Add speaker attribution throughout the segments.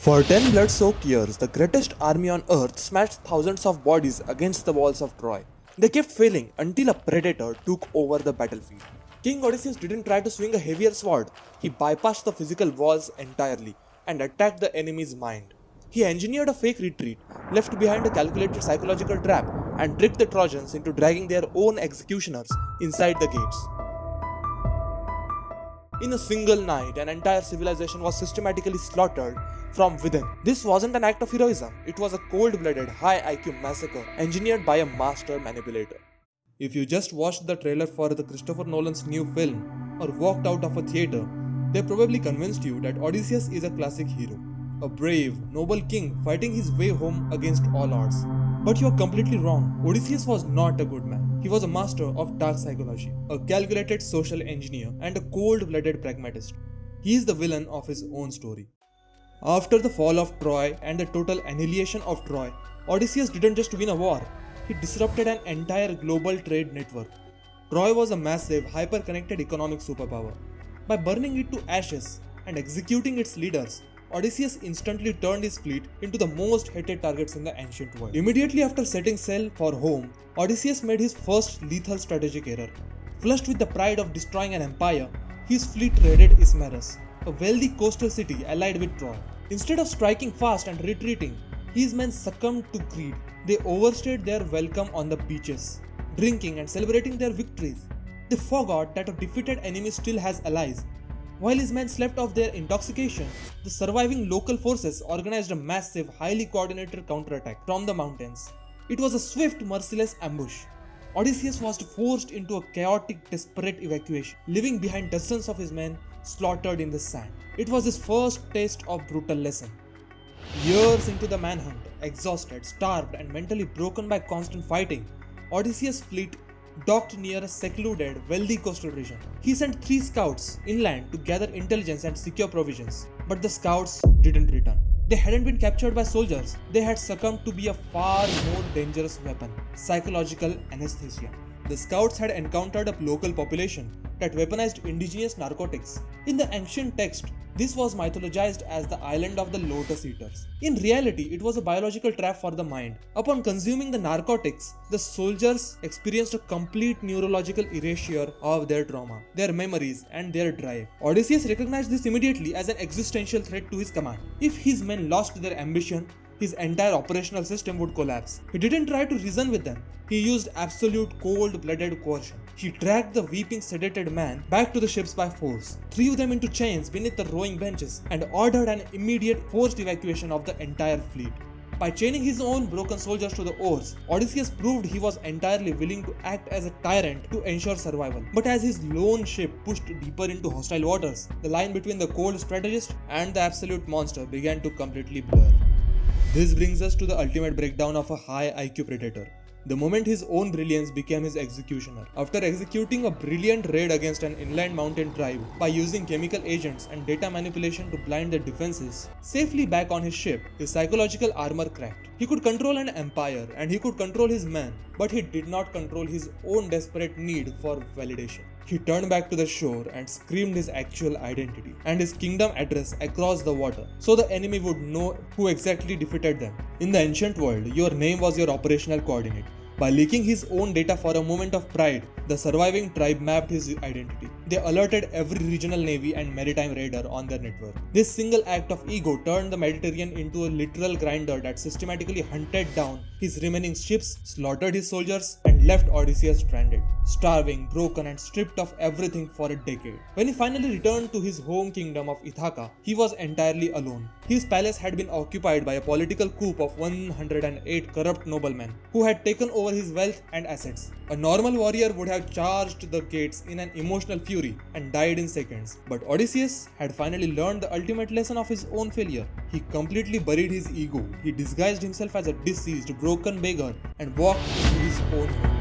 Speaker 1: For 10 blood-soaked years, the greatest army on earth smashed thousands of bodies against the walls of Troy. They kept failing until a predator took over the battlefield. King Odysseus didn't try to swing a heavier sword, he bypassed the physical walls entirely and attacked the enemy's mind. He engineered a fake retreat, left behind a calculated psychological trap, and tricked the Trojans into dragging their own executioners inside the gates. In a single night, an entire civilization was systematically slaughtered from within. This wasn't an act of heroism, it was a cold-blooded, high IQ massacre engineered by a master manipulator. If you just watched the trailer for the Christopher Nolan's new film or walked out of a theater, they probably convinced you that Odysseus is a classic hero, a brave, noble king fighting his way home against all odds. But you are completely wrong. Odysseus was not a good man. He was a master of dark psychology, a calculated social engineer, and a cold-blooded pragmatist. He is the villain of his own story. After the fall of Troy and the total annihilation of Troy, Odysseus didn't just win a war, he disrupted an entire global trade network. Troy was a massive, hyper-connected economic superpower. By burning it to ashes and executing its leaders, Odysseus instantly turned his fleet into the most hated targets in the ancient world. Immediately after setting sail for home, Odysseus made his first lethal strategic error. Flushed with the pride of destroying an empire, his fleet raided Ismarus, a wealthy coastal city allied with Troy. Instead of striking fast and retreating, his men succumbed to greed. They overstayed their welcome on the beaches, drinking and celebrating their victories. They forgot that a defeated enemy still has allies. While his men slept off their intoxication, the surviving local forces organized a massive, highly coordinated counterattack from the mountains. It was a swift, merciless ambush. Odysseus was forced into a chaotic, desperate evacuation, leaving behind dozens of his men slaughtered in the sand. It was his first taste of brutal lesson. Years into the manhunt, exhausted, starved, and mentally broken by constant fighting, Odysseus' fleet docked near a secluded, wealthy coastal region. He sent 3 scouts inland to gather intelligence and secure provisions, but the scouts didn't return. They hadn't been captured by soldiers, they had succumbed to be a far more dangerous weapon, psychological anesthesia. The scouts had encountered a local population that weaponized indigenous narcotics. In the ancient text, this was mythologized as the island of the lotus eaters. In reality, it was a biological trap for the mind. Upon consuming the narcotics, the soldiers experienced a complete neurological erasure of their trauma, their memories, and their drive. Odysseus recognized this immediately as an existential threat to his command. If his men lost their ambition, his entire operational system would collapse. He didn't try to reason with them. He used absolute cold-blooded coercion. He dragged the weeping, sedated man back to the ships by force, threw them into chains beneath the rowing benches, and ordered an immediate forced evacuation of the entire fleet. By chaining his own broken soldiers to the oars, Odysseus proved he was entirely willing to act as a tyrant to ensure survival. But as his lone ship pushed deeper into hostile waters, the line between the cold strategist and the absolute monster began to completely blur. This brings us to the ultimate breakdown of a high IQ predator. The moment his own brilliance became his executioner. After executing a brilliant raid against an inland mountain tribe by using chemical agents and data manipulation to blind their defenses, safely back on his ship, his psychological armor cracked. He could control an empire and he could control his men, but he did not control his own desperate need for validation. He turned back to the shore and screamed his actual identity and his kingdom address across the water, so the enemy would know who exactly defeated them. In the ancient world, your name was your operational coordinate. By leaking his own data for a moment of pride, the surviving tribe mapped his identity. They alerted every regional navy and maritime raider on their network. This single act of ego turned the Mediterranean into a literal grinder that systematically hunted down his remaining ships, slaughtered his soldiers, and left Odysseus stranded, starving, broken, and stripped of everything for a decade. When he finally returned to his home kingdom of Ithaca, he was entirely alone. His palace had been occupied by a political coup of 108 corrupt noblemen who had taken over his wealth and assets. A normal warrior would have charged the gates in an emotional fury and died in seconds. But Odysseus had finally learned the ultimate lesson of his own failure. He completely buried his ego. He disguised himself as a deceased, broken beggar and walked into his own home.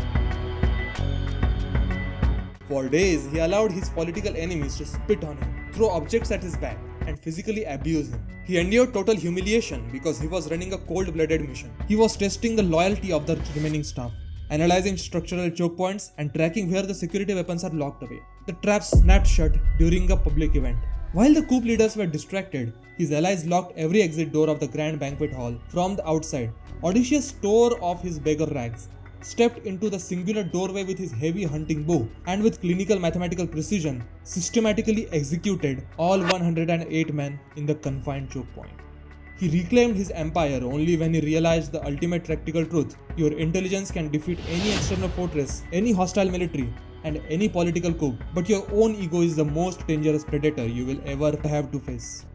Speaker 1: For days, he allowed his political enemies to spit on him, throw objects at his back, and physically abuse him. He endured total humiliation because he was running a cold-blooded mission. He was testing the loyalty of the remaining staff, analyzing structural choke points and tracking where the security weapons are locked away. The traps snapped shut during a public event. While the coup leaders were distracted, his allies locked every exit door of the grand banquet hall from the outside. Odysseus tore off his beggar rags, stepped into the singular doorway with his heavy hunting bow, and with clinical mathematical precision, systematically executed all 108 men in the confined choke point. He reclaimed his empire only when he realized the ultimate practical truth: your intelligence can defeat any external fortress, any hostile military, and any political coup, but your own ego is the most dangerous predator you will ever have to face.